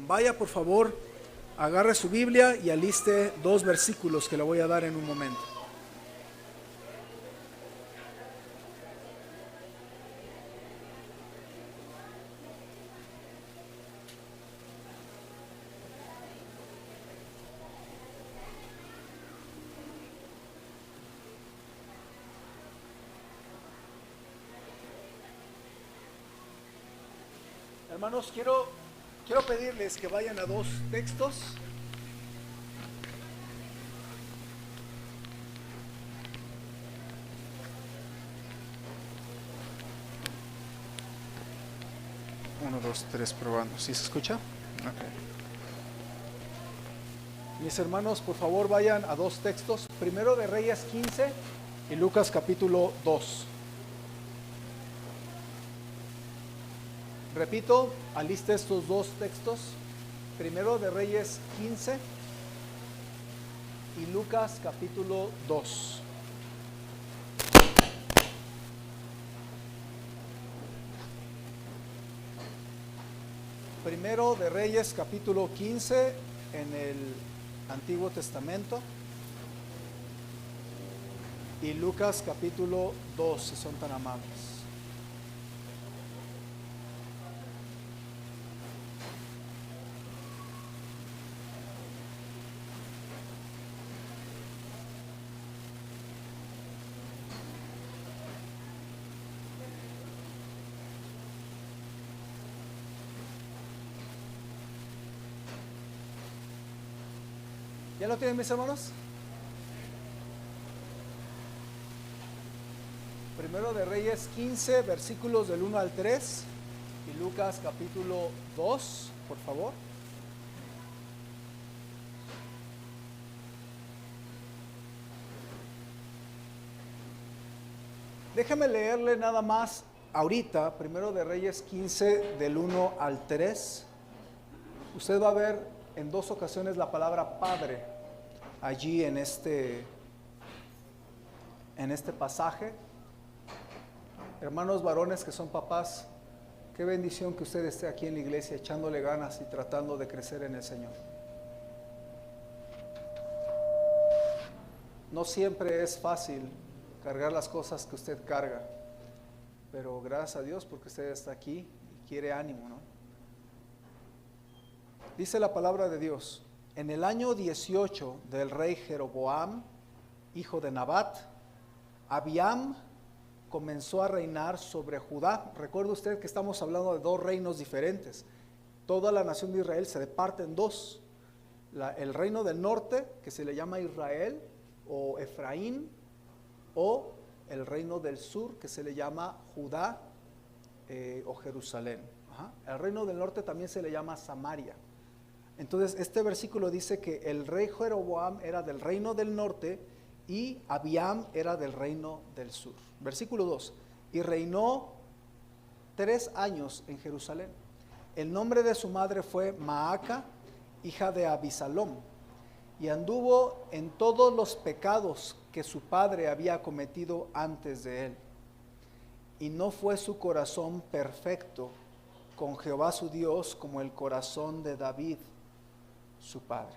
Vaya por favor, agarre su Biblia y aliste dos versículos que le voy a dar en un momento. Hermanos, quiero pedirles que vayan a dos textos. Uno, dos, tres, probando. ¿Sí se escucha? Okay. Mis hermanos, por favor vayan a dos textos. Primero de Reyes 15 y Lucas capítulo 2. Repito, aliste estos dos textos. Primero de Reyes 15 y Lucas capítulo 2. Primero de Reyes capítulo 15 en el Antiguo Testamento y Lucas capítulo 2, si son tan amables. ¿Ya lo tienen, mis hermanos? Primero de Reyes 15, versículos del 1 al 3 y Lucas capítulo 2, por favor. Déjeme leerle nada más ahorita, primero de Reyes 15, del 1 al 3. Usted va a ver en dos ocasiones la palabra Padre allí en este pasaje. Hermanos varones que son papás, qué bendición que usted esté aquí en la iglesia echándole ganas y tratando de crecer en el Señor. No siempre es fácil cargar las cosas que usted carga, pero gracias a Dios porque usted está aquí y quiere ánimo, ¿no? Dice la palabra de Dios: en el año 18 del rey Jeroboam, hijo de Nabat, Abiam comenzó a reinar sobre Judá. Recuerde usted que estamos hablando de dos reinos diferentes. Toda la nación de Israel se parte en dos. El reino del norte, que se le llama Israel o Efraín, o el reino del sur, que se le llama Judá o Jerusalén. El reino del norte también se le llama Samaria. Entonces este versículo dice que el rey Jeroboam era del reino del norte y Abiam era del reino del sur. Versículo 2: y reinó 3 años en Jerusalén. El nombre de su madre fue Maaca, hija de Abisalom, y anduvo en todos los pecados que su padre había cometido antes de él. Y no fue su corazón perfecto con Jehová su Dios como el corazón de David su padre.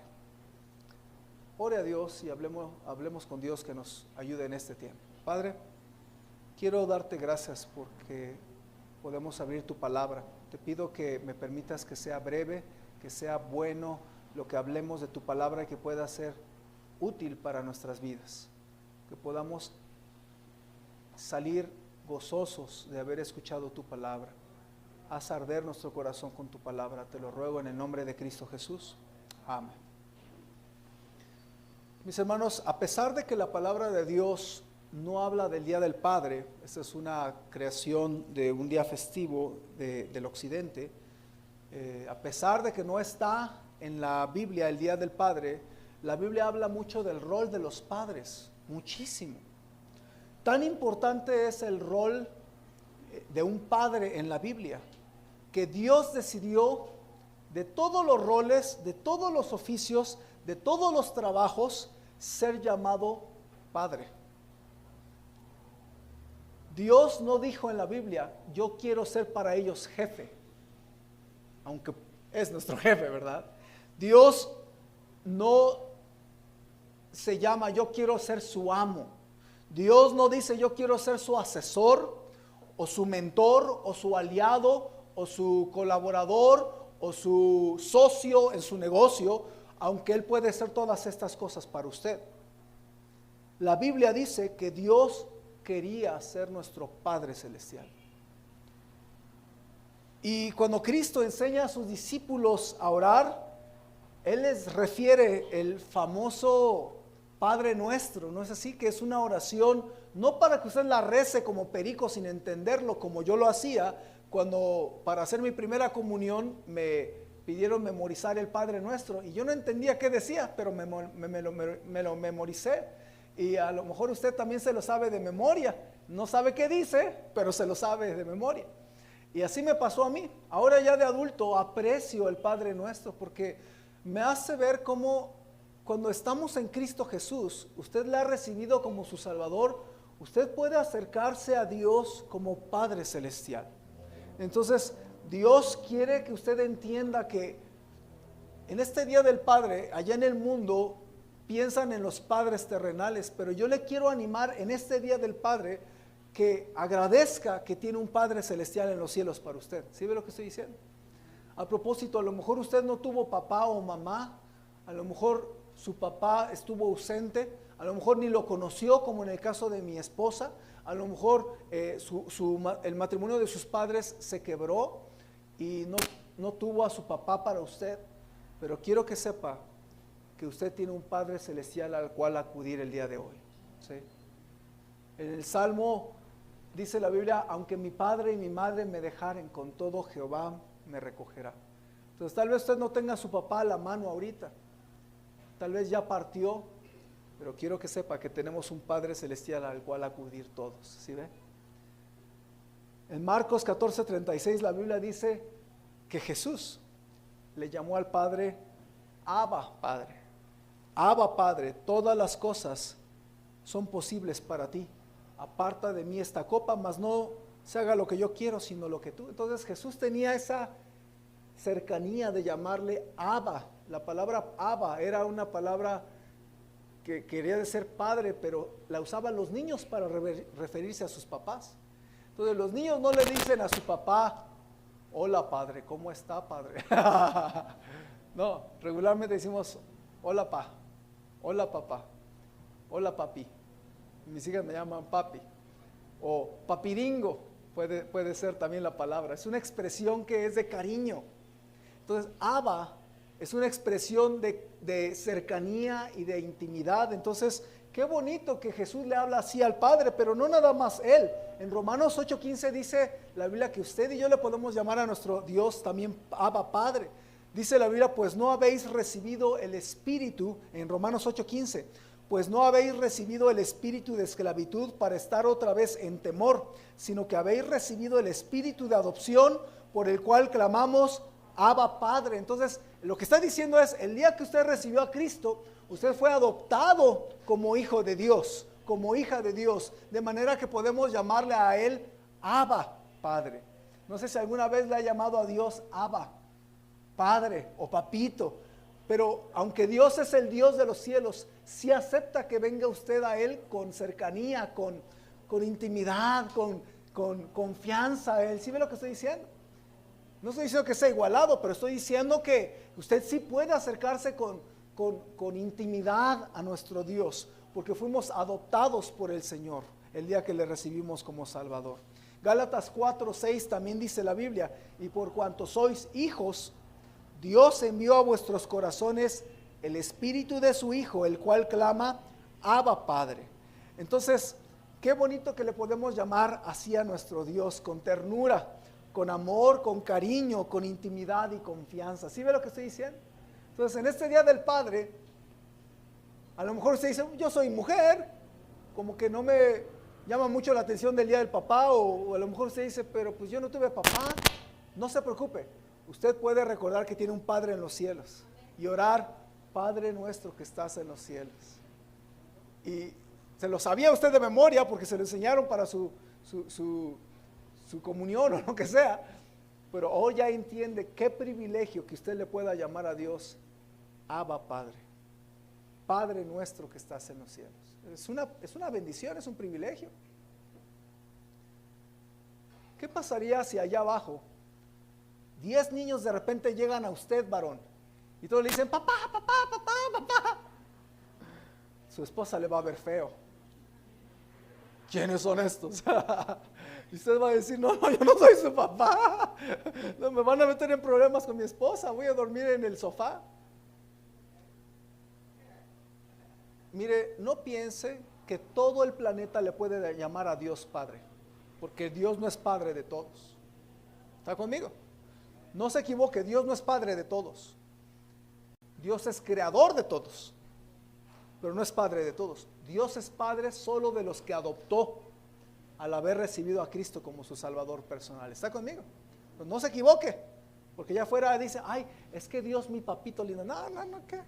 Ore a Dios y hablemos con Dios que nos ayude en este tiempo. Padre, quiero darte gracias porque podemos abrir tu palabra. Te pido que me permitas que sea breve, que sea bueno lo que hablemos de tu palabra y que pueda ser útil para nuestras vidas. Que podamos salir gozosos de haber escuchado tu palabra. Haz arder nuestro corazón con tu palabra. Te lo ruego en el nombre de Cristo Jesús. Amén. Mis hermanos, a pesar de que la palabra de Dios no habla del Día del Padre, esta es una creación de un día festivo del occidente, a pesar de que no está en la Biblia el Día del Padre, la Biblia habla mucho del rol de los padres, muchísimo. Tan importante es el rol de un padre en la Biblia, que Dios decidió de todos los roles, de todos los oficios, de todos los trabajos, ser llamado padre. Dios no dijo en la Biblia: yo quiero ser para ellos jefe, aunque es nuestro jefe, ¿verdad? Dios no se llama yo quiero ser su amo. Dios no dice yo quiero ser su asesor o su mentor o su aliado o su colaborador o su socio en su negocio, aunque Él puede ser todas estas cosas para usted. La Biblia dice que Dios quería ser nuestro Padre Celestial. Y cuando Cristo enseña a sus discípulos a orar, Él les refiere el famoso Padre Nuestro, ¿no es así? Que es una oración, no para que usted la rece como perico sin entenderlo, como yo lo hacía, cuando para hacer mi primera comunión me pidieron memorizar el Padre Nuestro, y yo no entendía qué decía, pero me lo memoricé, y a lo mejor usted también se lo sabe de memoria, no sabe qué dice, pero se lo sabe de memoria. Y así me pasó a mí. Ahora ya de adulto aprecio el Padre Nuestro, porque me hace ver cómo cuando estamos en Cristo Jesús, usted le ha recibido como su Salvador, usted puede acercarse a Dios como Padre Celestial. Entonces, Dios quiere que usted entienda que en este Día del Padre, allá en el mundo, piensan en los padres terrenales, pero yo le quiero animar en este Día del Padre que agradezca que tiene un Padre Celestial en los cielos para usted. ¿Sí ve lo que estoy diciendo? A propósito, a lo mejor usted no tuvo papá o mamá, a lo mejor su papá estuvo ausente, a lo mejor ni lo conoció, como en el caso de mi esposa, a lo mejor el matrimonio de sus padres se quebró y no tuvo a su papá para usted, pero quiero que sepa que usted tiene un Padre Celestial al cual acudir el día de hoy. ¿Sí? En el Salmo dice la Biblia, aunque mi padre y mi madre me dejaren, con todo Jehová me recogerá. Entonces tal vez usted no tenga a su papá a la mano ahorita, tal vez ya partió, pero quiero que sepa que tenemos un Padre Celestial al cual acudir todos. ¿Sí ve? En Marcos 14:36 la Biblia dice que Jesús le llamó al Padre Abba Padre. Abba Padre, todas las cosas son posibles para ti. Aparta de mí esta copa, mas no se haga lo que yo quiero, sino lo que tú. Entonces Jesús tenía esa cercanía de llamarle Abba. La palabra Abba era una palabra que quería decir padre, pero la usaban los niños para referirse a sus papás. Entonces los niños no le dicen a su papá, hola padre, ¿cómo está padre? No, regularmente decimos, hola pa, hola papá, hola papi. Mis hijas me llaman papi, o papiringo, puede ser también la palabra. Es una expresión que es de cariño. Entonces, Abba es una expresión de cercanía y de intimidad. Entonces, qué bonito que Jesús le habla así al Padre, pero no nada más Él. En Romanos 8:15 dice la Biblia que usted y yo le podemos llamar a nuestro Dios también Abba Padre. Dice la Biblia, pues no habéis recibido el espíritu, en Romanos 8:15, pues no habéis recibido el espíritu de esclavitud para estar otra vez en temor, sino que habéis recibido el espíritu de adopción por el cual clamamos, Abba Padre. Entonces, lo que está diciendo es, el día que usted recibió a Cristo, usted fue adoptado como hijo de Dios, como hija de Dios, de manera que podemos llamarle a Él Abba Padre. No sé si alguna vez le ha llamado a Dios Abba Padre o Papito, pero aunque Dios es el Dios de los cielos, sí acepta que venga usted a Él con cercanía, con intimidad, con confianza a Él. ¿Sí ve lo que estoy diciendo? No estoy diciendo que sea igualado, pero estoy diciendo que usted sí puede acercarse con intimidad a nuestro Dios, porque fuimos adoptados por el Señor el día que le recibimos como Salvador. Gálatas 4:6 también dice la Biblia, y por cuanto sois hijos, Dios envió a vuestros corazones el espíritu de su Hijo, el cual clama, Abba Padre. Entonces, qué bonito que le podemos llamar así a nuestro Dios, con ternura, con amor, con cariño, con intimidad y confianza. ¿Sí ve lo que estoy diciendo? Entonces, en este Día del Padre, a lo mejor usted dice, yo soy mujer, como que no me llama mucho la atención del Día del Papá, o a lo mejor usted dice, pero pues yo no tuve papá. No se preocupe, usted puede recordar que tiene un Padre en los cielos y orar, Padre nuestro que estás en los cielos. Y se lo sabía usted de memoria porque se lo enseñaron para su comunión o lo que sea, Pero hoy ya entiende qué privilegio que usted le pueda llamar a Dios Abba Padre, Padre nuestro que estás en los cielos. Es una bendición, es un privilegio. ¿Qué pasaría si allá abajo 10 niños de repente llegan a usted, varón, y todos le dicen, papá, papá, papá, papá? Su esposa le va a ver feo. ¿Quiénes son estos? Y usted va a decir, no, yo no soy su papá. No, me van a meter en problemas con mi esposa, voy a dormir en el sofá. Mire, no piense que todo el planeta le puede llamar a Dios Padre, porque Dios no es Padre de todos. ¿Está conmigo? No se equivoque, Dios no es Padre de todos. Dios es creador de todos, pero no es Padre de todos. Dios es Padre solo de los que adoptó al haber recibido a Cristo como su Salvador personal. ¿Está conmigo? Pues no se equivoque, porque ya afuera dice, ay, es que Dios mi papito lindo. No, ¿qué?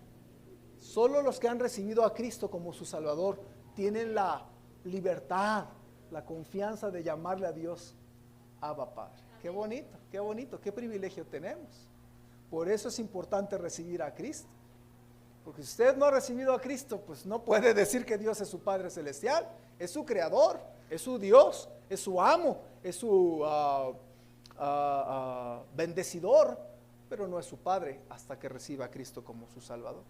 Solo los que han recibido a Cristo como su Salvador tienen la libertad, la confianza de llamarle a Dios Abba Padre. Qué bonito, qué privilegio tenemos. Por eso es importante recibir a Cristo. Porque si usted no ha recibido a Cristo, pues no puede decir que Dios es su Padre Celestial. Es su Creador, es su Dios, es su amo, es su bendecidor, pero no es su Padre hasta que reciba a Cristo como su Salvador.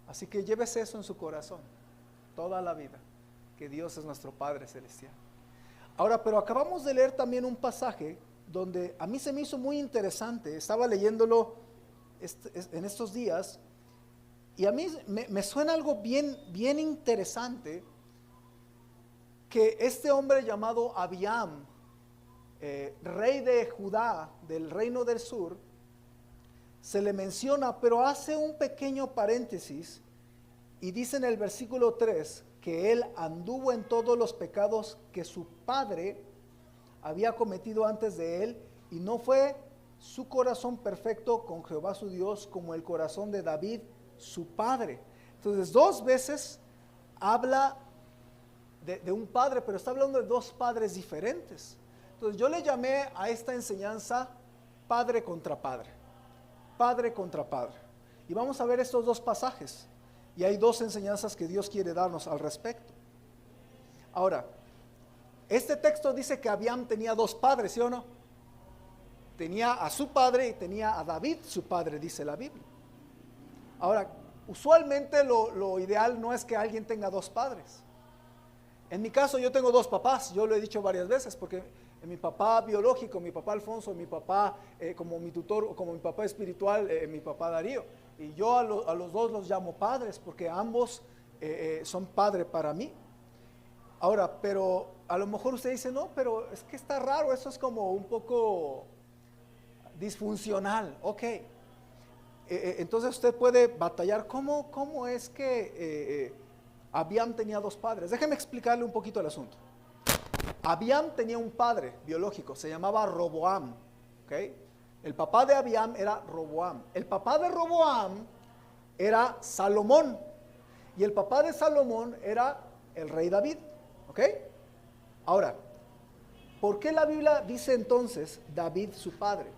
Así que llévese eso en su corazón toda la vida, que Dios es nuestro Padre Celestial. Ahora, pero acabamos de leer también un pasaje donde a mí se me hizo muy interesante. Estaba leyéndolo en estos días y a mí me suena algo bien interesante, que este hombre llamado Abiam, rey de Judá, del reino del sur, se le menciona, pero hace un pequeño paréntesis y dice en el versículo 3 que él anduvo en todos los pecados que su padre había cometido antes de él, y no fue su corazón perfecto con Jehová su Dios como el corazón de David su padre. Entonces 2 veces habla de un padre, pero está hablando de 2 padres diferentes. Entonces yo le llamé a esta enseñanza padre contra padre, padre contra padre. Y vamos a ver estos 2 pasajes. Y hay 2 enseñanzas que Dios quiere darnos al respecto. Ahora, este texto dice que Abiam tenía 2 padres, ¿sí o no? Tenía a su padre y tenía a David su padre, dice la Biblia. Ahora, usualmente lo ideal no es que alguien tenga 2 padres. En mi caso yo tengo 2 papás, yo lo he dicho varias veces, porque mi papá biológico, mi papá Alfonso, mi papá como mi tutor o como mi papá espiritual, mi papá Darío. Y yo a los 2 los llamo padres, porque ambos son padre para mí. Ahora, pero a lo mejor usted dice, no, pero es que está raro, eso es como un poco disfuncional. Ok, entonces usted puede batallar, ¿cómo es que Abiam tenía 2 padres? Déjeme explicarle un poquito el asunto. Abiam tenía un padre biológico, se llamaba Roboam, ¿ok? El papá de Abiam era Roboam. El papá de Roboam era Salomón. Y el papá de Salomón era el rey David, ¿ok? Ahora, ¿por qué la Biblia dice entonces David su padre?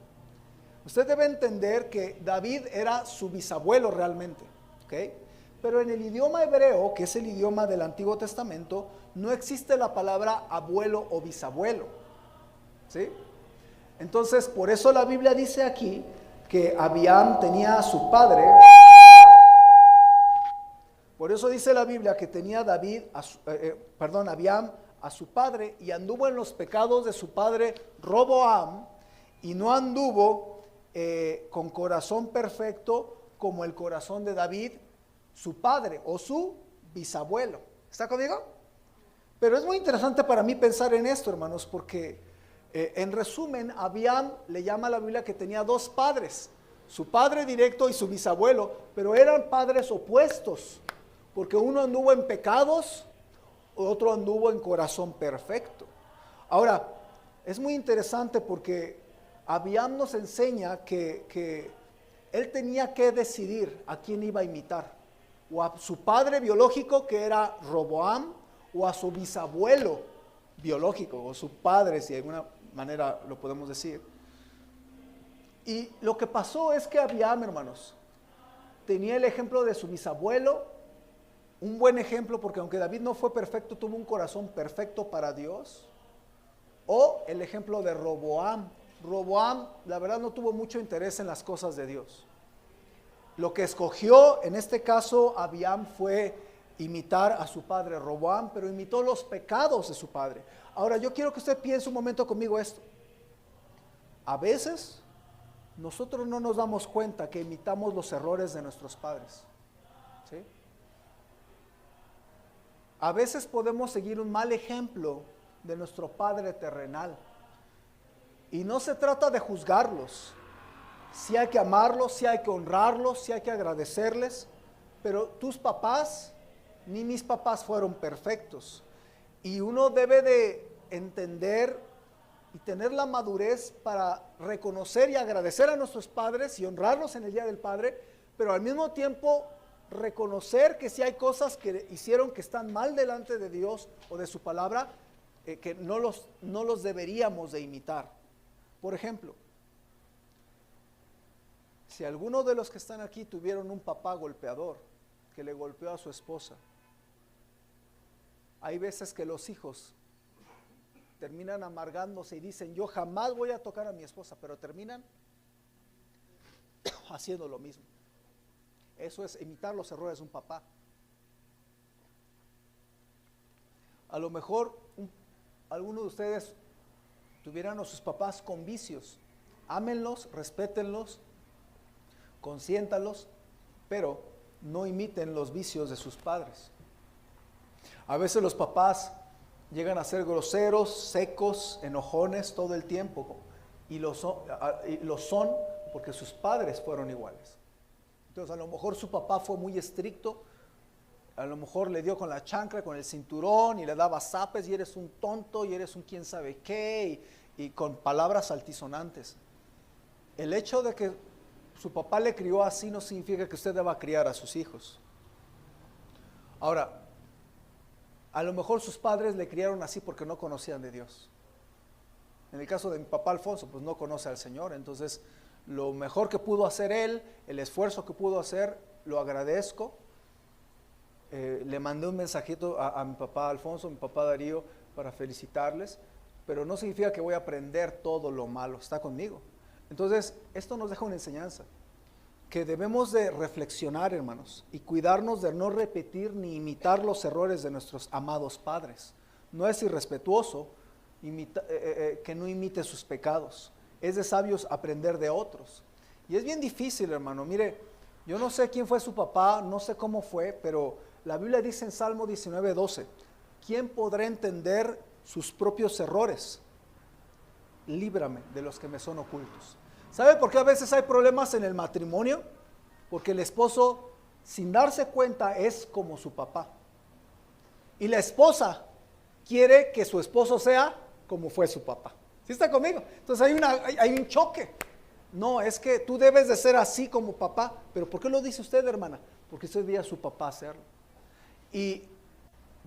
Usted debe entender que David era su bisabuelo realmente, ¿ok? Pero en el idioma hebreo, que es el idioma del Antiguo Testamento, no existe la palabra abuelo o bisabuelo, ¿sí? Entonces, por eso la Biblia dice aquí que Abiam tenía a su padre. Por eso dice la Biblia que tenía Abiam a su padre, y anduvo en los pecados de su padre Roboam, y no anduvo con corazón perfecto como el corazón de David, su padre o su bisabuelo. ¿Está conmigo? Pero es muy interesante para mí pensar en esto, hermanos, porque en resumen, Abiam le llama a la Biblia que tenía 2 padres, su padre directo y su bisabuelo, pero eran padres opuestos, porque uno anduvo en pecados, otro anduvo en corazón perfecto. Ahora, es muy interesante porque Abiam nos enseña que él tenía que decidir a quién iba a imitar, o a su padre biológico, que era Roboam, o a su bisabuelo biológico, o su padre, si de alguna manera lo podemos decir. Y lo que pasó es que Abiam, hermanos, tenía el ejemplo de su bisabuelo, un buen ejemplo, porque aunque David no fue perfecto, tuvo un corazón perfecto para Dios. O el ejemplo de Roboam. Roboam, la verdad, no tuvo mucho interés en las cosas de Dios. Lo que escogió, en este caso, Abiam, fue imitar a su padre Roboam, pero imitó los pecados de su padre. Ahora, yo quiero que usted piense un momento conmigo esto. A veces, nosotros no nos damos cuenta que imitamos los errores de nuestros padres. ¿Sí? A veces podemos seguir un mal ejemplo de nuestro Padre terrenal. Y no se trata de juzgarlos. Sí hay que amarlos, sí hay que honrarlos, sí hay que agradecerles. Pero tus papás, ni mis papás fueron perfectos. Y uno debe de entender y tener la madurez para reconocer y agradecer a nuestros padres y honrarlos en el Día del Padre, pero al mismo tiempo reconocer que si hay cosas que hicieron que están mal delante de Dios o de su palabra, que no los deberíamos de imitar. Por ejemplo, si alguno de los que están aquí tuvieron un papá golpeador que le golpeó a su esposa, hay veces que los hijos terminan amargándose y dicen, yo jamás voy a tocar a mi esposa, pero terminan haciendo lo mismo. Eso es imitar los errores de un papá. A lo mejor alguno de ustedes tuvieran a sus papás con vicios. Ámenlos, respétenlos, consiéntalos, pero no imiten los vicios de sus padres. A veces los papás llegan a ser groseros, secos, enojones todo el tiempo, y lo son porque sus padres fueron iguales. Entonces a lo mejor su papá fue muy estricto, a lo mejor le dio con la chancla, con el cinturón, y le daba zapes, y eres un tonto, y eres un quién sabe qué, y con palabras altisonantes. El hecho de que su papá le crió así no significa que usted deba criar a sus hijos. Ahora, a lo mejor sus padres le criaron así porque no conocían de Dios. En el caso de mi papá Alfonso, pues no conoce al Señor, entonces lo mejor que pudo hacer él, el esfuerzo que pudo hacer, lo agradezco. Le mandé un mensajito a mi papá Alfonso, a mi papá Darío, para felicitarles, pero no significa que voy a aprender todo lo malo, está conmigo. Entonces, esto nos deja una enseñanza, que debemos de reflexionar, hermanos, y cuidarnos de no repetir ni imitar los errores de nuestros amados padres. No es irrespetuoso que no imite sus pecados. Es de sabios aprender de otros. Y es bien difícil, hermano. Mire, yo no sé quién fue su papá, no sé cómo fue, pero la Biblia dice en Salmo 19:12, ¿quién podrá entender sus propios errores? Líbrame de los que me son ocultos. ¿Sabe por qué a veces hay problemas en el matrimonio? Porque el esposo, sin darse cuenta, es como su papá. Y la esposa quiere que su esposo sea como fue su papá. ¿Sí está conmigo? Entonces hay un choque. No, es que tú debes de ser así como papá. ¿Pero por qué lo dice usted, hermana? Porque usted veía a su papá hacerlo. Y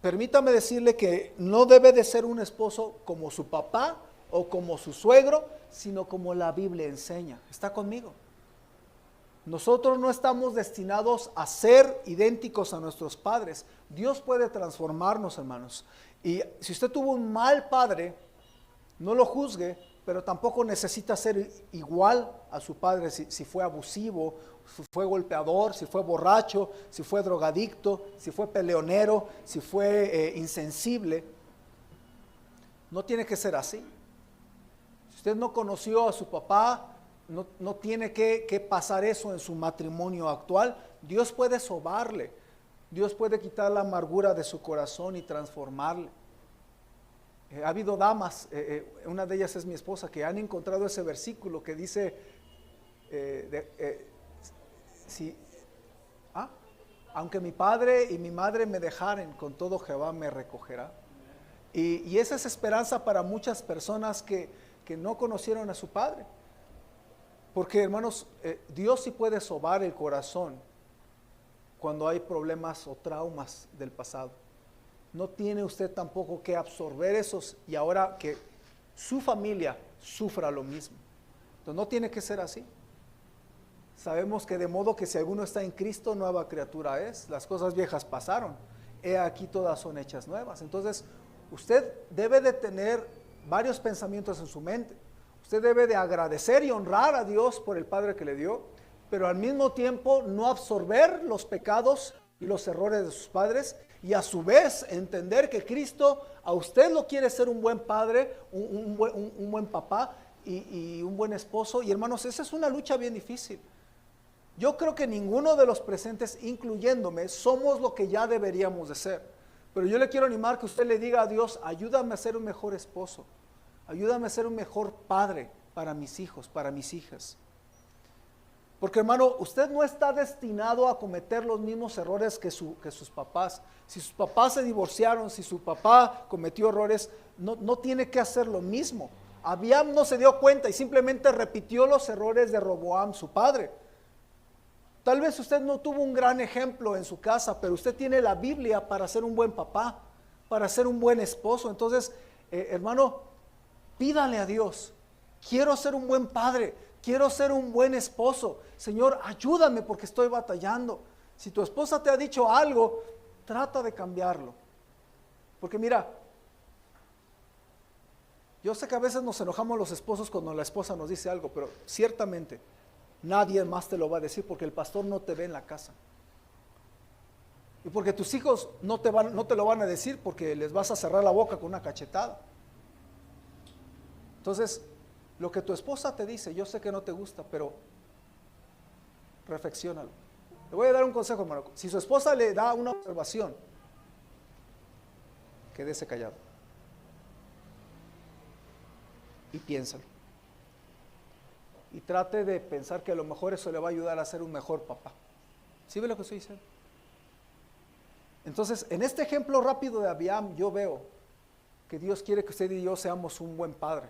permítame decirle que no debe de ser un esposo como su papá o como su suegro, sino como la Biblia enseña. ¿Está conmigo? Nosotros no estamos destinados a ser idénticos a nuestros padres. Dios puede transformarnos, hermanos. Y si usted tuvo un mal padre, no lo juzgue, pero tampoco necesita ser igual a su padre si fue abusivo, si fue golpeador, si fue borracho, si fue drogadicto, si fue peleonero, si fue insensible. No tiene que ser así. Si usted no conoció a su papá, no tiene que pasar eso en su matrimonio actual. Dios puede sobarle, Dios puede quitar la amargura de su corazón y transformarle. Ha habido damas, una de ellas es mi esposa, que han encontrado ese versículo que dice, aunque mi padre y mi madre me dejaren, con todo Jehová me recogerá. Y esa es esperanza para muchas personas que no conocieron a su padre. Porque, hermanos, Dios sí puede sobar el corazón cuando hay problemas o traumas del pasado. No tiene usted tampoco que absorber esos y ahora que su familia sufra lo mismo. Entonces no tiene que ser así. Sabemos que de modo que si alguno está en Cristo, nueva criatura es. Las cosas viejas pasaron. He aquí todas son hechas nuevas. Entonces, usted debe de tener varios pensamientos en su mente. Usted debe de agradecer y honrar a Dios por el Padre que le dio, pero al mismo tiempo no absorber los pecados y los errores de sus padres, y a su vez entender que Cristo a usted lo quiere ser un buen padre, un buen papá y un buen esposo. Y hermanos, esa es una lucha bien difícil. Yo creo que ninguno de los presentes, incluyéndome, somos lo que ya deberíamos de ser. Pero yo le quiero animar que usted le diga a Dios: ayúdame a ser un mejor esposo, ayúdame a ser un mejor padre para mis hijos, para mis hijas. Porque hermano, usted no está destinado a cometer los mismos errores que sus papás. Si sus papás se divorciaron, si su papá cometió errores, no tiene que hacer lo mismo. Abiam no se dio cuenta y simplemente repitió los errores de Roboam, su padre. Tal vez usted no tuvo un gran ejemplo en su casa, pero usted tiene la Biblia para ser un buen papá, para ser un buen esposo. Entonces, hermano, pídale a Dios: quiero ser un buen padre, quiero ser un buen esposo. Señor, ayúdame porque estoy batallando. Si tu esposa te ha dicho algo, trata de cambiarlo. Porque mira, yo sé que a veces nos enojamos los esposos cuando la esposa nos dice algo, pero ciertamente nadie más te lo va a decir, porque el pastor no te ve en la casa. Y porque tus hijos no te lo van a decir, porque les vas a cerrar la boca con una cachetada. Entonces, lo que tu esposa te dice, yo sé que no te gusta, pero reflexiónalo. Le voy a dar un consejo, hermano. Si su esposa le da una observación, quédese callado y piénsalo. Y trate de pensar que a lo mejor eso le va a ayudar a ser un mejor papá. ¿Sí ve lo que estoy diciendo? Entonces, en este ejemplo rápido de Abiam, yo veo que Dios quiere que usted y yo seamos un buen padre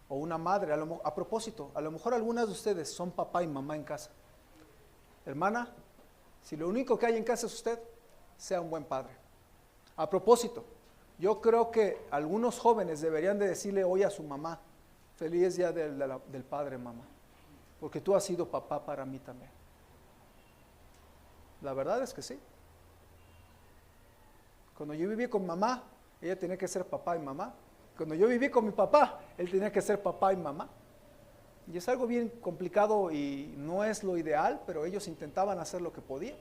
o una madre. A propósito, a lo mejor algunas de ustedes son papá y mamá en casa. Hermana, si lo único que hay en casa es usted, sea un buen padre. A propósito, yo creo que algunos jóvenes deberían de decirle hoy a su mamá: feliz día del padre, mamá, porque tú has sido papá para mí también. La verdad es que sí. Cuando yo viví con mamá, ella tenía que ser papá y mamá. Cuando yo viví con mi papá, él tenía que ser papá y mamá. Y es algo bien complicado y no es lo ideal, pero ellos intentaban hacer lo que podían.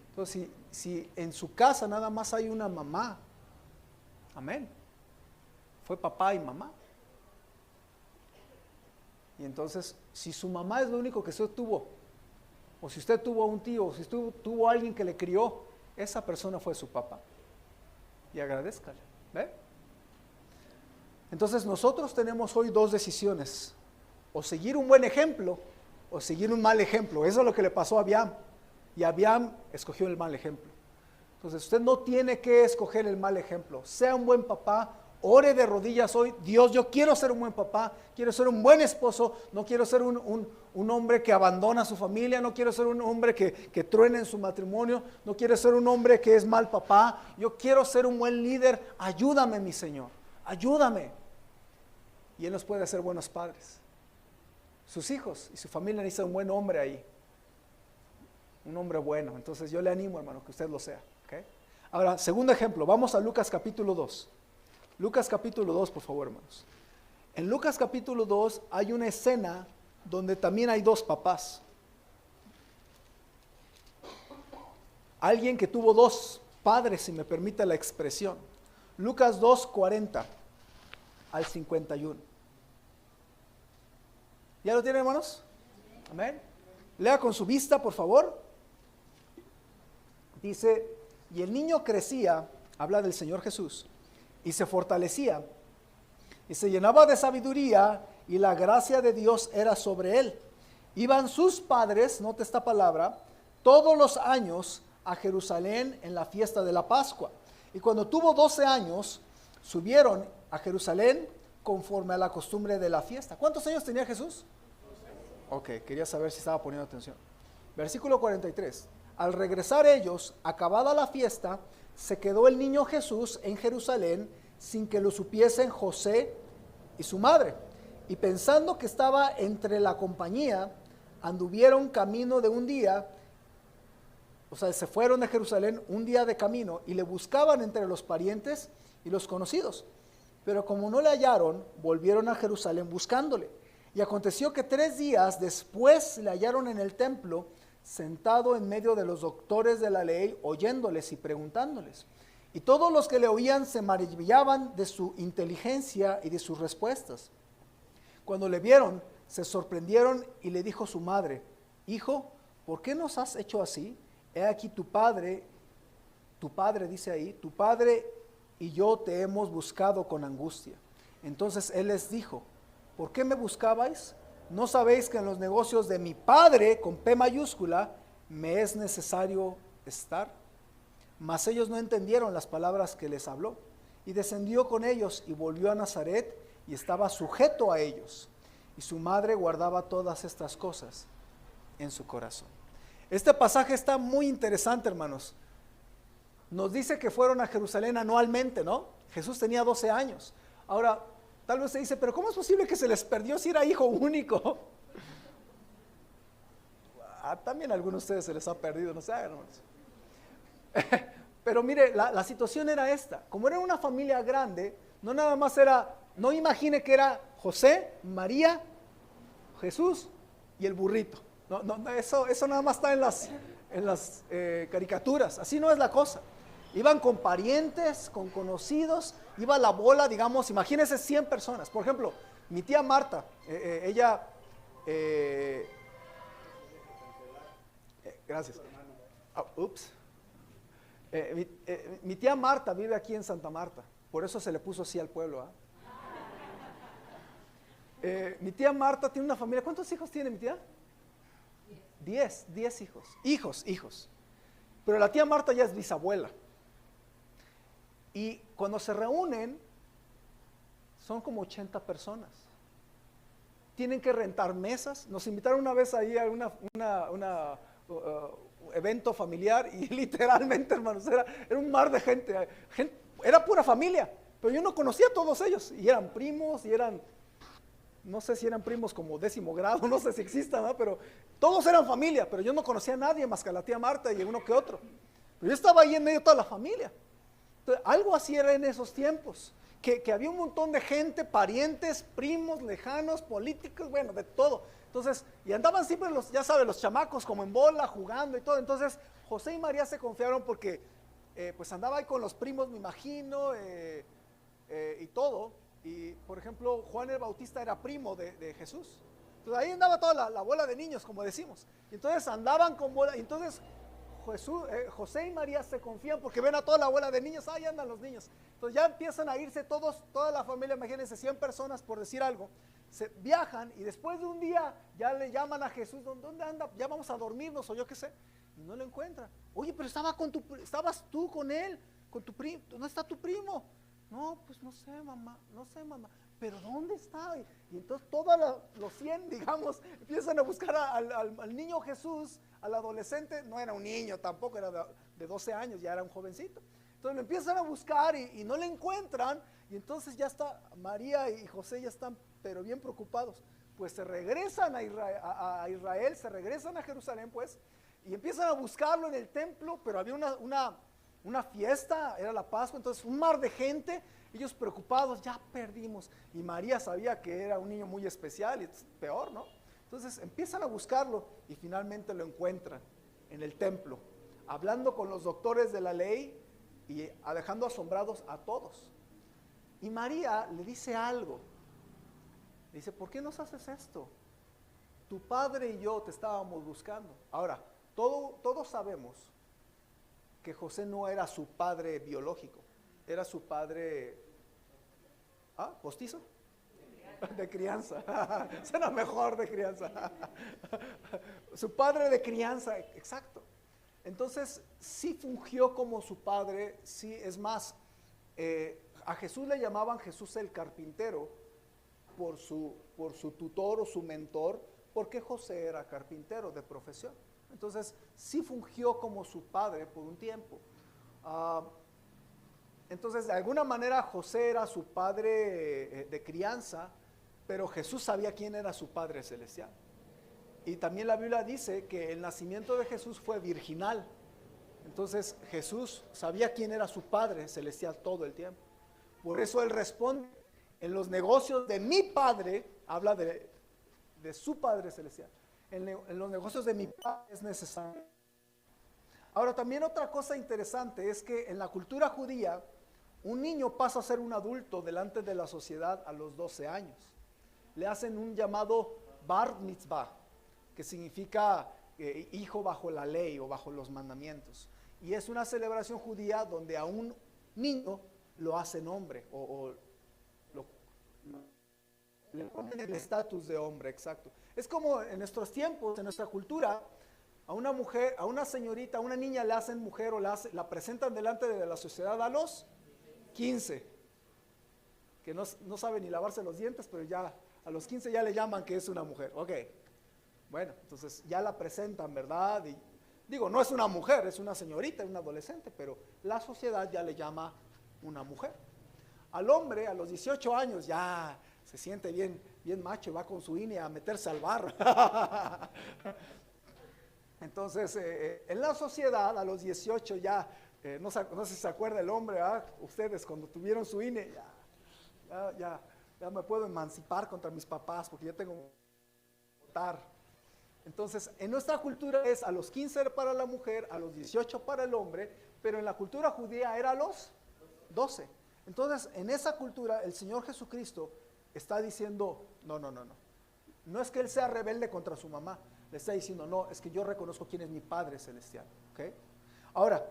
Entonces, si en su casa nada más hay una mamá, amén, fue papá y mamá. Y entonces, si su mamá es lo único que usted tuvo, o si usted tuvo un tío, o si usted tuvo a alguien que le crió, esa persona fue su papá. Y agradézcale, ¿ve? Entonces nosotros tenemos hoy dos decisiones: o seguir un buen ejemplo, o seguir un mal ejemplo. Eso es lo que le pasó a Abiam, y Abiam escogió el mal ejemplo. Entonces usted no tiene que escoger el mal ejemplo. Sea un buen papá. Ore de rodillas hoy: Dios, yo quiero ser un buen papá, quiero ser un buen esposo, no quiero ser un hombre que abandona a su familia, no quiero ser un hombre que truena en su matrimonio, no quiero ser un hombre que es mal papá, yo quiero ser un buen líder. Ayúdame, mi Señor, ayúdame. Y Él nos puede hacer buenos padres. Sus hijos y su familia necesitan un buen hombre ahí, un hombre bueno. Entonces yo le animo, hermano, que usted lo sea, ¿okay? Ahora, segundo ejemplo, vamos a Lucas capítulo 2. Lucas capítulo 2, por favor, hermanos. En Lucas capítulo 2 hay una escena donde también hay dos papás. Alguien que tuvo dos padres, si me permite la expresión. Lucas 2, 40 al 51. ¿Ya lo tienen, hermanos? Amén. Lea con su vista, por favor. Dice: y el niño crecía, habla del Señor Jesús, y se fortalecía, y se llenaba de sabiduría, y la gracia de Dios era sobre él. Iban sus padres, note esta palabra, todos los años a Jerusalén en la fiesta de la Pascua. Y cuando tuvo 12 años, subieron a Jerusalén conforme a la costumbre de la fiesta. ¿Cuántos años tenía Jesús? Ok, quería saber si estaba poniendo atención. Versículo 43. Al regresar ellos, acabada la fiesta, se quedó el niño Jesús en Jerusalén sin que lo supiesen José y su madre. Y pensando que estaba entre la compañía, anduvieron camino de un día, o sea, se fueron de Jerusalén un día de camino y le buscaban entre los parientes y los conocidos. Pero como no le hallaron, volvieron a Jerusalén buscándole. Y aconteció que 3 días después le hallaron en el templo, sentado en medio de los doctores de la ley, oyéndoles y preguntándoles. Y todos los que le oían se maravillaban de su inteligencia y de sus respuestas. Cuando le vieron, se sorprendieron y le dijo su madre: Hijo, ¿por qué nos has hecho así? He aquí tu padre dice ahí, tu padre y yo te hemos buscado con angustia. Entonces él les dijo: ¿por qué me buscabais? ¿No sabéis que en los negocios de mi padre, con P mayúscula, me es necesario estar? Mas ellos no entendieron las palabras que les habló. Y descendió con ellos y volvió a Nazaret y estaba sujeto a ellos. Y su madre guardaba todas estas cosas en su corazón. Este pasaje está muy interesante, hermanos. Nos dice que fueron a Jerusalén anualmente, ¿no? Jesús tenía 12 años. Ahora, tal vez se dice, pero ¿cómo es posible que se les perdió si era hijo único? También a algunos de ustedes se les ha perdido, no sé, hermanos. Pero mire, la situación era esta. Como era una familia grande, no nada más era, no imagine que era José, María, Jesús y el burrito. No, eso nada más está en las caricaturas. Así no es la cosa. Iban con parientes, con conocidos, iba la bola, digamos, imagínense 100 personas. Por ejemplo, mi tía Marta, ella, gracias. Ups. Mi tía Marta vive aquí en Santa Marta, por eso se le puso así al pueblo. Mi tía Marta tiene una familia. ¿Cuántos hijos tiene mi tía? 10 hijos. Hijos. Pero la tía Marta ya es bisabuela. Y cuando se reúnen, son como 80 personas. Tienen que rentar mesas. Nos invitaron una vez ahí a un evento familiar y literalmente, hermanos, era un mar de gente. Era pura familia, pero yo no conocía a todos ellos. Y eran primos, y eran, no sé si eran primos como 10º grado, no sé si existan, ¿no? Pero todos eran familia, pero yo no conocía a nadie más que a la tía Marta y uno que otro. Pero yo estaba ahí en medio de toda la familia. Entonces, algo así era en esos tiempos, que había un montón de gente, parientes, primos, lejanos, políticos, bueno, de todo. Entonces, y andaban siempre ya saben, los chamacos como en bola, jugando y todo. Entonces, José y María se confiaron porque, pues andaba ahí con los primos, me imagino, y todo. Y, por ejemplo, Juan el Bautista era primo de Jesús. Entonces, ahí andaba toda la bola de niños, como decimos. Y entonces, andaban con bola, y entonces José y María se confían porque ven a toda la bola de niños, ahí andan los niños. Entonces ya empiezan a irse todos, toda la familia, imagínense 100 personas por decir algo, se viajan y después de un día ya le llaman a Jesús: ¿dónde anda? Ya vamos a dormirnos o yo qué sé. Y no lo encuentran. Oye, pero estabas tú con él, con tu primo, ¿dónde está tu primo? No, pues no sé, mamá. ¿Pero dónde está? Y entonces todos los 100, digamos, empiezan a buscar al niño Jesús, al adolescente. No era un niño tampoco, era de 12 años, ya era un jovencito. Entonces lo empiezan a buscar y no le encuentran. Y entonces ya está, María y José ya están, pero bien preocupados. Pues se regresan a Israel, se regresan a Jerusalén, pues, y empiezan a buscarlo en el templo, pero había una fiesta, era la Pascua, entonces un mar de gente, ellos preocupados, ya perdimos. Y María sabía que era un niño muy especial y es peor, ¿no? Entonces empiezan a buscarlo y finalmente lo encuentran en el templo, hablando con los doctores de la ley y dejando asombrados a todos. Y María le dice algo, le dice: ¿por qué nos haces esto? Tu padre y yo te estábamos buscando. Ahora, todos sabemos que José no era su padre biológico, era su padre, ¿postizo? De crianza. Suena mejor, de crianza. Su padre de crianza, exacto. Entonces, sí fungió como su padre, sí, es más, a Jesús le llamaban Jesús el carpintero por su tutor o su mentor, porque José era carpintero de profesión. Entonces, sí fungió como su padre por un tiempo. Entonces, de alguna manera, José era su padre de crianza, pero Jesús sabía quién era su Padre Celestial. Y también la Biblia dice que el nacimiento de Jesús fue virginal. Entonces Jesús sabía quién era su Padre Celestial todo el tiempo. Por eso Él responde, en los negocios de mi Padre, habla de su Padre Celestial. En los negocios de mi Padre es necesario. Ahora también otra cosa interesante es que en la cultura judía, un niño pasa a ser un adulto delante de la sociedad a los 12 años. Le hacen un llamado bar mitzvah, que significa hijo bajo la ley o bajo los mandamientos. Y es una celebración judía donde a un niño lo hacen hombre le ponen el estatus de hombre, exacto. Es como en nuestros tiempos, en nuestra cultura, a una mujer, a una señorita, a una niña le hacen mujer o la presentan delante de la sociedad a los 15, que no sabe ni lavarse los dientes, pero ya a los 15 ya le llaman que es una mujer. Ok, bueno, entonces ya la presentan, ¿verdad? Y digo, no es una mujer, es una señorita, una adolescente, pero la sociedad ya le llama una mujer. Al hombre a los 18 años ya se siente bien macho y va con su INE a meterse al bar. Entonces, en la sociedad a los 18 ya, no sé si se acuerda el hombre, ustedes cuando tuvieron su INE, ya me puedo emancipar contra mis papás porque ya tengo que votar. Entonces, en nuestra cultura es a los 15 para la mujer, a los 18 para el hombre, pero en la cultura judía era a los 12. Entonces, en esa cultura, el Señor Jesucristo está diciendo, no es que Él sea rebelde contra su mamá, le está diciendo, no, es que yo reconozco quién es mi Padre Celestial. ¿Okay? Ahora,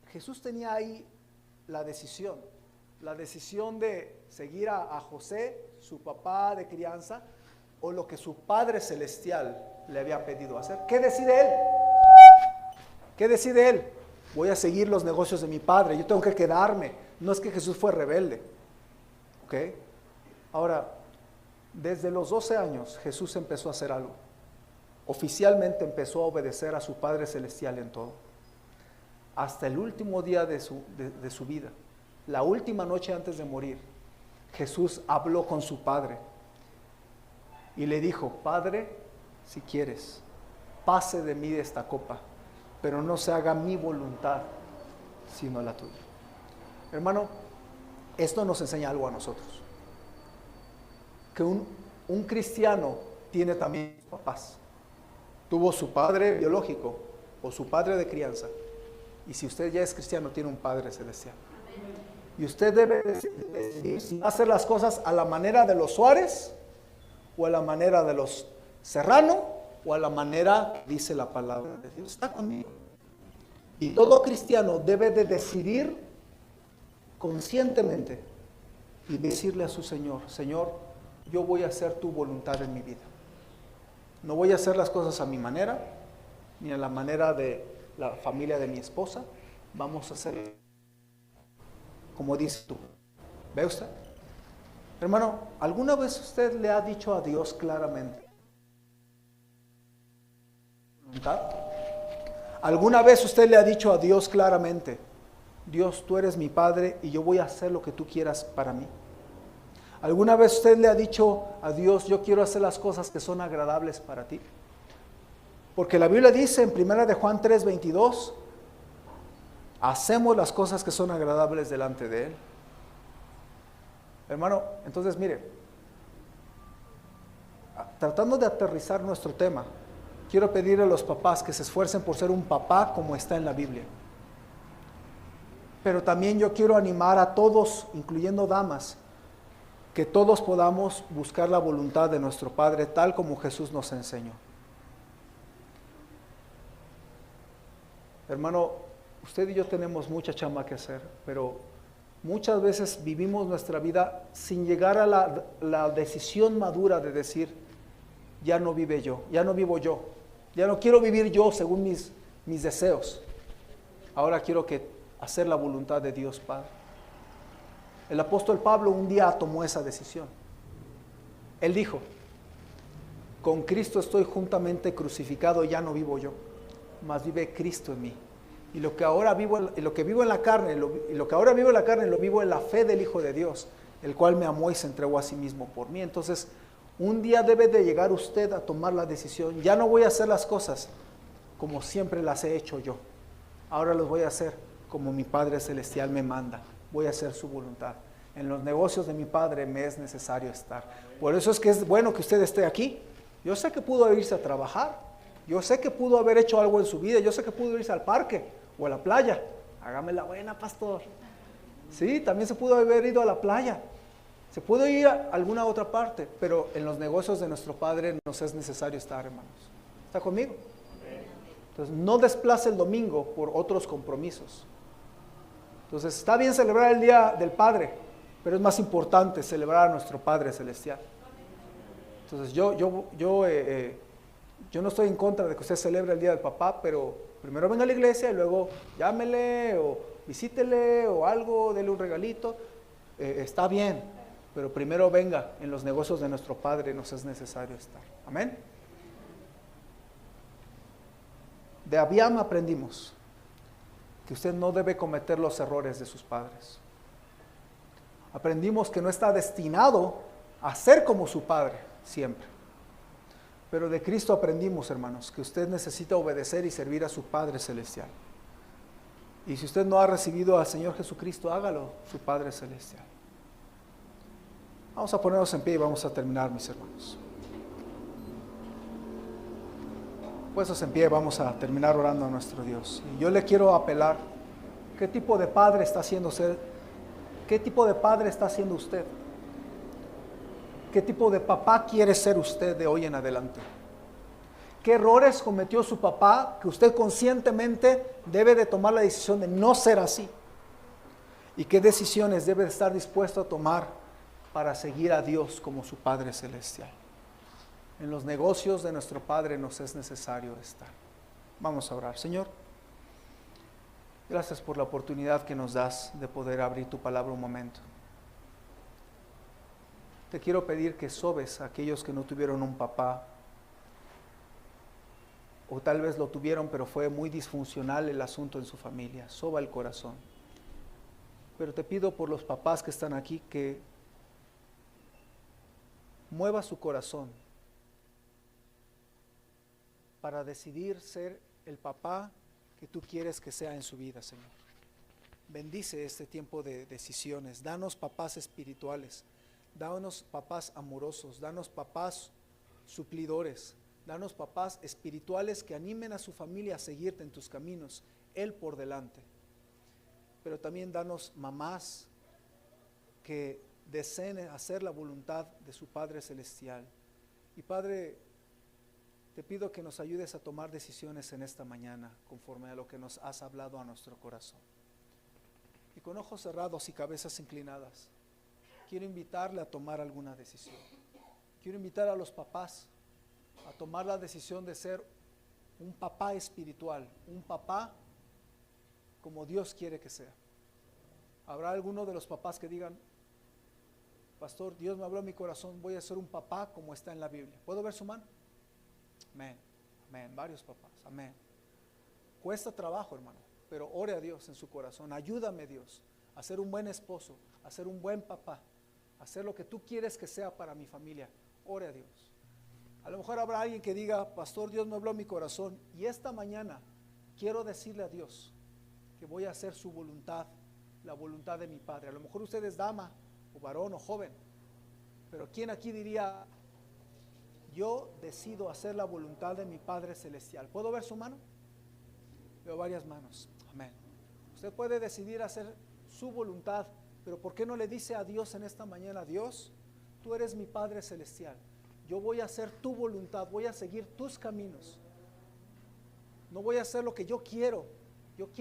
Jesús tenía ahí la decisión de seguir a José, su papá de crianza, o lo que su Padre Celestial le había pedido hacer. ¿Qué decide Él? ¿Qué decide Él? Voy a seguir los negocios de mi Padre, yo tengo que quedarme. No es que Jesús fue rebelde. ¿Ok? Ahora, desde los 12 años Jesús empezó a hacer algo. Oficialmente empezó a obedecer a su Padre Celestial en todo. Hasta el último día de su vida, la última noche antes de morir, Jesús habló con su Padre y le dijo, Padre, si quieres, pase de mí esta copa, pero no se haga mi voluntad, sino la tuya. Hermano, esto nos enseña algo a nosotros, que un cristiano tiene también papás. Tuvo su padre biológico o su padre de crianza, y si usted ya es cristiano, tiene un Padre Celestial. Y usted debe decidir si va a hacer las cosas a la manera de los Suárez, o a la manera de los Serrano, o a la manera, dice la palabra de Dios. Está conmigo. Y todo cristiano debe de decidir conscientemente y decirle a su Señor, Señor, yo voy a hacer tu voluntad en mi vida. No voy a hacer las cosas a mi manera, ni a la manera de la familia de mi esposa. Vamos a hacer como dices tú. ¿Ve usted? Hermano, ¿alguna vez usted le ha dicho a Dios claramente? ¿Alguna vez usted le ha dicho a Dios claramente, Dios, tú eres mi Padre y yo voy a hacer lo que tú quieras para mí? ¿Alguna vez usted le ha dicho a Dios, yo quiero hacer las cosas que son agradables para ti? Porque la Biblia dice en 1 de Juan 3:22, hacemos las cosas que son agradables delante de Él. Hermano, entonces mire, tratando de aterrizar nuestro tema, quiero pedirle a los papás que se esfuercen por ser un papá como está en la Biblia. Pero también yo quiero animar a todos, incluyendo damas, que todos podamos buscar la voluntad de nuestro Padre tal como Jesús nos enseñó. Hermano, usted y yo tenemos mucha chamba que hacer, pero muchas veces vivimos nuestra vida sin llegar a la decisión madura de decir, ya no vivo yo, ya no quiero vivir yo según mis deseos. Ahora quiero hacer la voluntad de Dios Padre. El apóstol Pablo un día tomó esa decisión. Él dijo, con Cristo estoy juntamente crucificado, ya no vivo yo, mas vive Cristo en mí. Y lo que ahora vivo, lo que vivo en la carne, lo vivo en la fe del Hijo de Dios, el cual me amó y se entregó a sí mismo por mí. Entonces, un día debe de llegar usted a tomar la decisión. Ya no voy a hacer las cosas como siempre las he hecho yo. Ahora las voy a hacer como mi Padre Celestial me manda. Voy a hacer su voluntad. En los negocios de mi Padre me es necesario estar. Por eso es que es bueno que usted esté aquí. Yo sé que pudo irse a trabajar. Yo sé que pudo haber hecho algo en su vida. Yo sé que pudo irse al parque o a la playa. Hágame la buena, pastor. Sí, también se pudo haber ido a la playa. Se pudo ir a alguna otra parte, pero en los negocios de nuestro Padre nos es necesario estar, hermanos. ¿Está conmigo? Entonces, no desplace el domingo por otros compromisos. Entonces, está bien celebrar el Día del Padre, pero es más importante celebrar a nuestro Padre Celestial. Entonces, yo no estoy en contra de que usted celebre el Día del Papá, pero primero venga a la iglesia y luego llámele o visítele o algo, dele un regalito. Está bien, pero primero venga. En los negocios de nuestro Padre nos es necesario estar. Amén. De Abiam aprendimos que usted no debe cometer los errores de sus padres. Aprendimos que no está destinado a ser como su padre siempre. Pero de Cristo aprendimos, hermanos, que usted necesita obedecer y servir a su Padre Celestial. Y si usted no ha recibido al Señor Jesucristo, hágalo su Padre Celestial. Vamos a ponernos en pie y vamos a terminar, mis hermanos. Puestos en pie, vamos a terminar orando a nuestro Dios. Y yo le quiero apelar, ¿qué tipo de padre está haciendo usted? ¿Qué tipo de padre está siendo usted? ¿Qué tipo de papá quiere ser usted de hoy en adelante? ¿Qué errores cometió su papá que usted conscientemente debe de tomar la decisión de no ser así? ¿Y qué decisiones debe de estar dispuesto a tomar para seguir a Dios como su Padre Celestial? En los negocios de nuestro Padre nos es necesario estar. Vamos a orar. Señor, gracias por la oportunidad que nos das de poder abrir tu palabra un momento. Te quiero pedir que sobes a aquellos que no tuvieron un papá, o tal vez lo tuvieron, pero fue muy disfuncional el asunto en su familia. Soba el corazón. Pero te pido por los papás que están aquí que mueva su corazón para decidir ser el papá que tú quieres que sea en su vida, Señor. Bendice este tiempo de decisiones. Danos papás espirituales. Danos papás amorosos. Danos papás suplidores. Danos papás espirituales que animen a su familia a seguirte en tus caminos, Él por delante. Pero también danos mamás que deseen hacer la voluntad de su Padre Celestial. Y Padre, te pido que nos ayudes a tomar decisiones en esta mañana conforme a lo que nos has hablado a nuestro corazón. Y con ojos cerrados y cabezas inclinadas, quiero invitarle a tomar alguna decisión. Quiero invitar a los papás a tomar la decisión de ser un papá espiritual, un papá como Dios quiere que sea. Habrá alguno de los papás que digan: pastor, Dios me habló en mi corazón, voy a ser un papá como está en la Biblia. ¿Puedo ver su mano? Amén, amén, varios papás, amén. Cuesta trabajo, hermano, pero ore a Dios en su corazón. Ayúdame, Dios, a ser un buen esposo, a ser un buen papá, a hacer lo que tú quieres que sea para mi familia. Ore a Dios. A lo mejor habrá alguien que diga: pastor, Dios me habló en mi corazón y esta mañana quiero decirle a Dios que voy a hacer su voluntad, la voluntad de mi Padre. A lo mejor usted es dama o varón o joven, pero ¿quién aquí diría: yo decido hacer la voluntad de mi Padre Celestial? ¿Puedo ver su mano? Veo varias manos. Amén. Usted puede decidir hacer su voluntad, pero ¿por qué no le dice a Dios en esta mañana: Dios, tú eres mi Padre Celestial, yo voy a hacer tu voluntad, voy a seguir tus caminos, no voy a hacer lo que yo quiero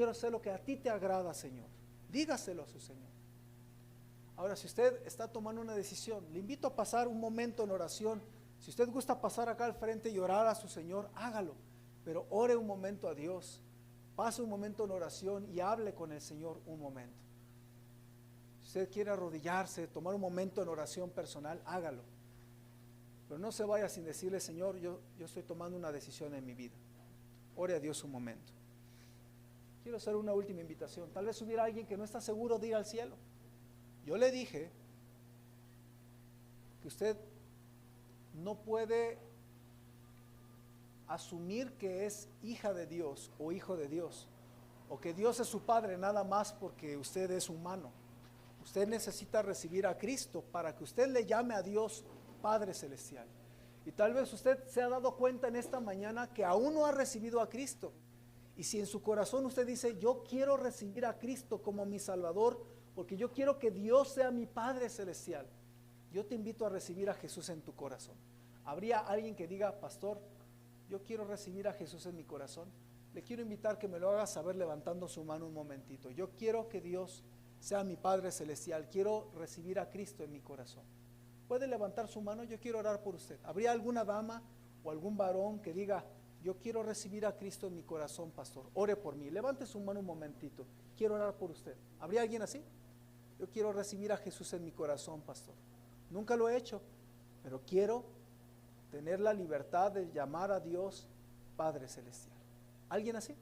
hacer lo que a ti te agrada, Señor? Dígaselo a su Señor. Ahora, si usted está tomando una decisión, le invito a pasar un momento en oración. Si usted gusta pasar acá al frente y orar a su Señor, hágalo, pero ore un momento a Dios, pase un momento en oración y hable con el Señor un momento. Si usted quiere arrodillarse, tomar un momento en oración personal, hágalo, pero no se vaya sin decirle: Señor, yo estoy tomando una decisión en mi vida. Ore a Dios un momento. Quiero hacer una última invitación. Tal vez hubiera alguien que no está seguro de ir al cielo. Yo le dije usted no puede asumir que es hija de Dios o hijo de Dios, o que Dios es su padre nada más porque usted es humano. Usted necesita recibir a Cristo para que usted le llame a Dios Padre Celestial. Y tal vez usted se ha dado cuenta en esta mañana que aún no ha recibido a Cristo. Y si en su corazón usted dice, yo quiero recibir a Cristo como mi Salvador, porque yo quiero que Dios sea mi Padre Celestial, yo te invito a recibir a Jesús en tu corazón. ¿Habría alguien que diga, pastor, yo quiero recibir a Jesús en mi corazón? Le quiero invitar que me lo haga saber levantando su mano un momentito. Yo quiero que Dios sea mi Padre Celestial, quiero recibir a Cristo en mi corazón. ¿Puede levantar su mano? Yo quiero orar por usted. ¿Habría alguna dama o algún varón que diga, yo quiero recibir a Cristo en mi corazón, pastor? Ore por mí. Levante su mano un momentito. Quiero orar por usted. ¿Habría alguien así? Yo quiero recibir a Jesús en mi corazón, pastor. Nunca lo he hecho, pero quiero tener la libertad de llamar a Dios Padre Celestial. ¿Alguien así?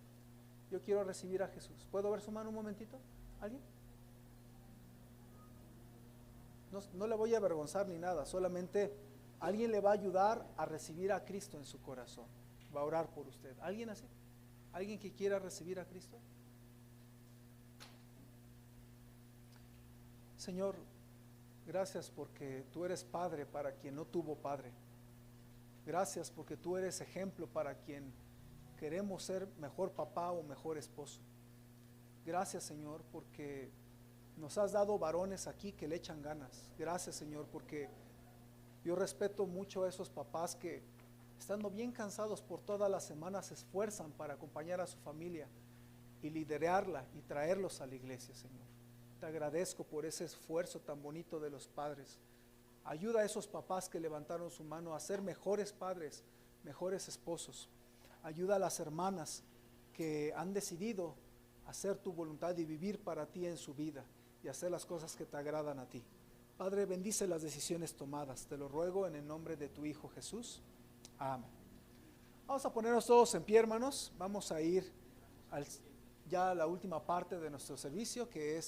Yo quiero recibir a Jesús. ¿Puedo ver su mano un momentito? ¿Alguien? No le voy a avergonzar ni nada, solamente alguien le va a ayudar a recibir a Cristo en su corazón. Va a orar por usted. ¿Alguien así? ¿Alguien que quiera recibir a Cristo? Señor, gracias porque tú eres padre para quien no tuvo padre. Gracias porque tú eres ejemplo para quien queremos ser mejor papá o mejor esposo. Gracias, Señor, porque nos has dado varones aquí que le echan ganas. Gracias, Señor, porque yo respeto mucho a esos papás que, estando bien cansados por toda la semana, se esfuerzan para acompañar a su familia y liderarla y traerlos a la iglesia, Señor. Te agradezco por ese esfuerzo tan bonito de los padres. Ayuda a esos papás que levantaron su mano a ser mejores padres, mejores esposos. Ayuda a las hermanas que han decidido hacer tu voluntad y vivir para ti en su vida y hacer las cosas que te agradan a ti. Padre, bendice las decisiones tomadas. Te lo ruego en el nombre de tu Hijo Jesús. Amén. Vamos a ponernos todos en pie, hermanos. Vamos a ir ya a la última parte de nuestro servicio, que es